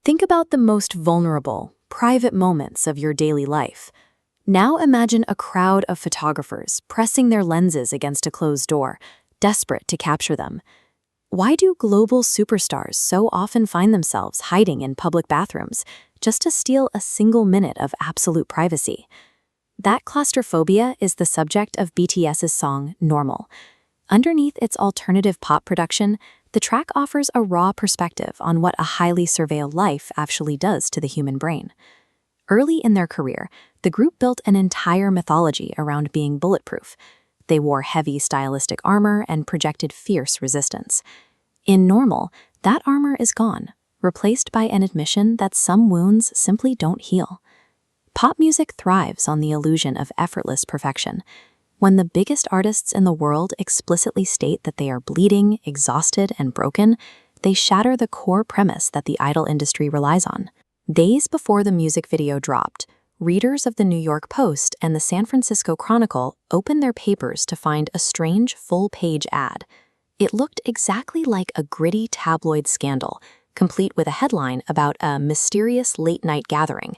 Think about the most vulnerable, private moments of your daily life. Now imagine a crowd of photographers pressing their lenses against a closed door, desperate to capture them. Why do global superstars so often find themselves hiding in public bathrooms just to steal a single minute of absolute privacy? That claustrophobia is the subject of BTS's song Normal. Underneath its alternative pop production, the track offers a raw perspective on what a highly surveilled life actually does to the human brain. Early in their career, the group built an entire mythology around being bulletproof. They wore heavy stylistic armor and projected fierce resistance. In Normal, that armor is gone, replaced by an admission that some wounds simply don't heal. Pop music thrives on the illusion of effortless perfection. When the biggest artists in the world explicitly state that they are bleeding, exhausted, and broken, they shatter the core premise that the idol industry relies on. Days before the music video dropped, readers of the New York Post and the San Francisco Chronicle opened their papers to find a strange full-page ad. It looked exactly like a gritty tabloid scandal, complete with a headline about a mysterious late-night gathering.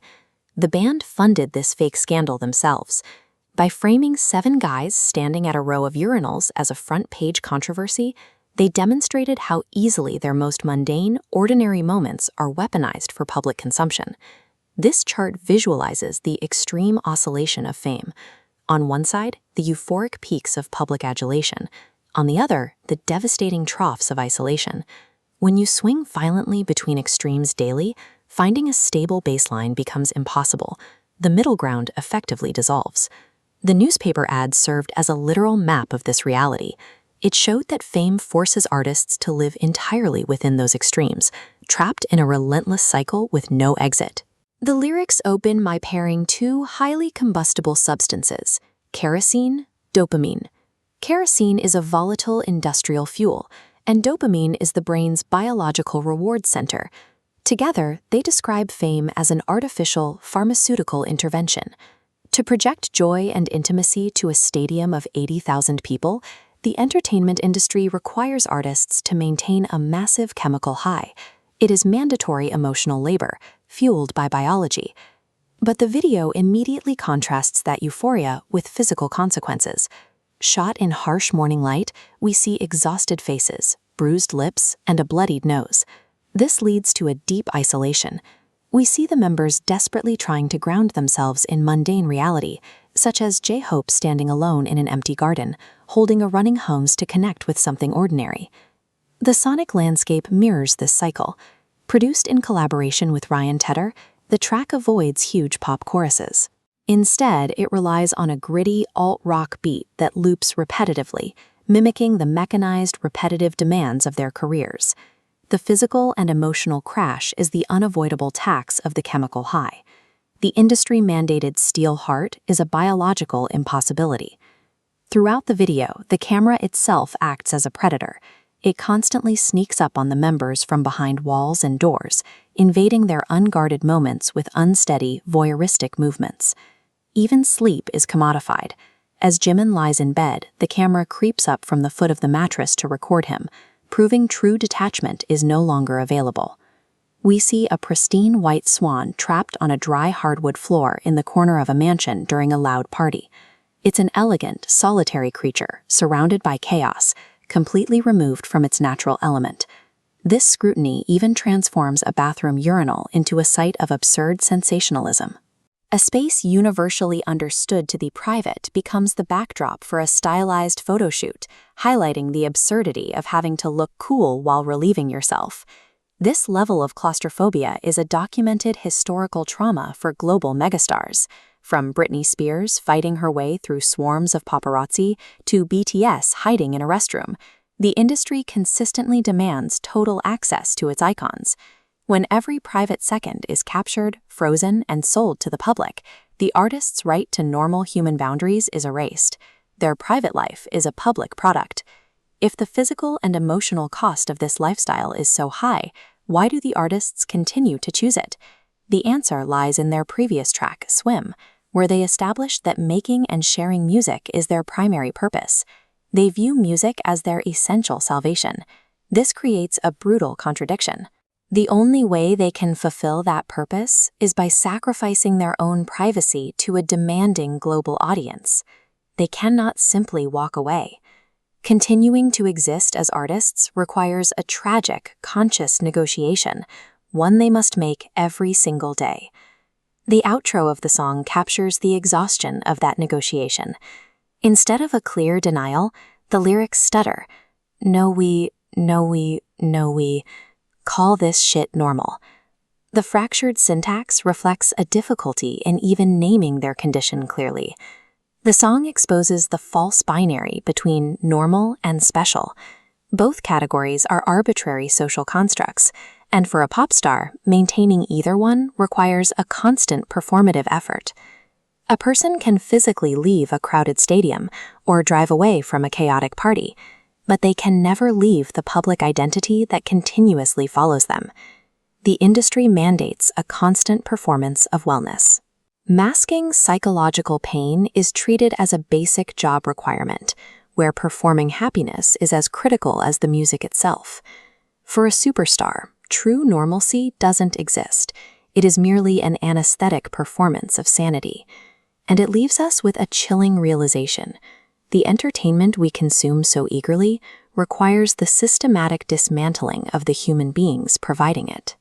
The band funded this fake scandal themselves. By framing 7 guys standing at a row of urinals as a front-page controversy, they demonstrated how easily their most mundane, ordinary moments are weaponized for public consumption. This chart visualizes the extreme oscillation of fame. On one side, the euphoric peaks of public adulation. On the other, the devastating troughs of isolation. When you swing violently between extremes daily, finding a stable baseline becomes impossible. The middle ground effectively dissolves. The newspaper ad served as a literal map of this reality. It showed that fame forces artists to live entirely within those extremes, trapped in a relentless cycle with no exit. The lyrics open by pairing 2 highly combustible substances, kerosene, dopamine. Kerosene is a volatile industrial fuel, and dopamine is the brain's biological reward center. Together, they describe fame as an artificial, pharmaceutical intervention. To project joy and intimacy to a stadium of 80,000 people, the entertainment industry requires artists to maintain a massive chemical high. It is mandatory emotional labor, fueled by biology. But the video immediately contrasts that euphoria with physical consequences. Shot in harsh morning light, we see exhausted faces, bruised lips, and a bloodied nose. This leads to a deep isolation. We see the members desperately trying to ground themselves in mundane reality, such as J-Hope standing alone in an empty garden, holding a running hose to connect with something ordinary. The sonic landscape mirrors this cycle. Produced in collaboration with Ryan Tedder, the track avoids huge pop choruses. Instead, it relies on a gritty alt-rock beat that loops repetitively, mimicking the mechanized, repetitive demands of their careers. The physical and emotional crash is the unavoidable tax of the chemical high. The industry-mandated steel heart is a biological impossibility. Throughout the video, the camera itself acts as a predator. It constantly sneaks up on the members from behind walls and doors, invading their unguarded moments with unsteady, voyeuristic movements. Even sleep is commodified. As Jimin lies in bed, the camera creeps up from the foot of the mattress to record him, proving true detachment is no longer available. We see a pristine white swan trapped on a dry hardwood floor in the corner of a mansion during a loud party. It's an elegant, solitary creature, surrounded by chaos, completely removed from its natural element. This scrutiny even transforms a bathroom urinal into a site of absurd sensationalism. A space universally understood to be private becomes the backdrop for a stylized photo shoot, highlighting the absurdity of having to look cool while relieving yourself. This level of claustrophobia is a documented historical trauma for global megastars, from Britney Spears fighting her way through swarms of paparazzi to BTS hiding in a restroom. The industry consistently demands total access to its icons. When every private second is captured, frozen, and sold to the public, the artist's right to normal human boundaries is erased. Their private life is a public product. If the physical and emotional cost of this lifestyle is so high, why do the artists continue to choose it? The answer lies in their previous track, Swim, where they established that making and sharing music is their primary purpose. They view music as their essential salvation. This creates a brutal contradiction. The only way they can fulfill that purpose is by sacrificing their own privacy to a demanding global audience. They cannot simply walk away. Continuing to exist as artists requires a tragic, conscious negotiation, one they must make every single day. The outro of the song captures the exhaustion of that negotiation. Instead of a clear denial, the lyrics stutter. No we, call this shit normal. The fractured syntax reflects a difficulty in even naming their condition clearly. The song exposes the false binary between normal and special. Both categories are arbitrary social constructs, and for a pop star, maintaining either one requires a constant performative effort. A person can physically leave a crowded stadium or drive away from a chaotic party, but they can never leave the public identity that continuously follows them. The industry mandates a constant performance of wellness. Masking psychological pain is treated as a basic job requirement, where performing happiness is as critical as the music itself. For a superstar, true normalcy doesn't exist. It is merely an anesthetic performance of sanity. And it leaves us with a chilling realization. The entertainment we consume so eagerly requires the systematic dismantling of the human beings providing it.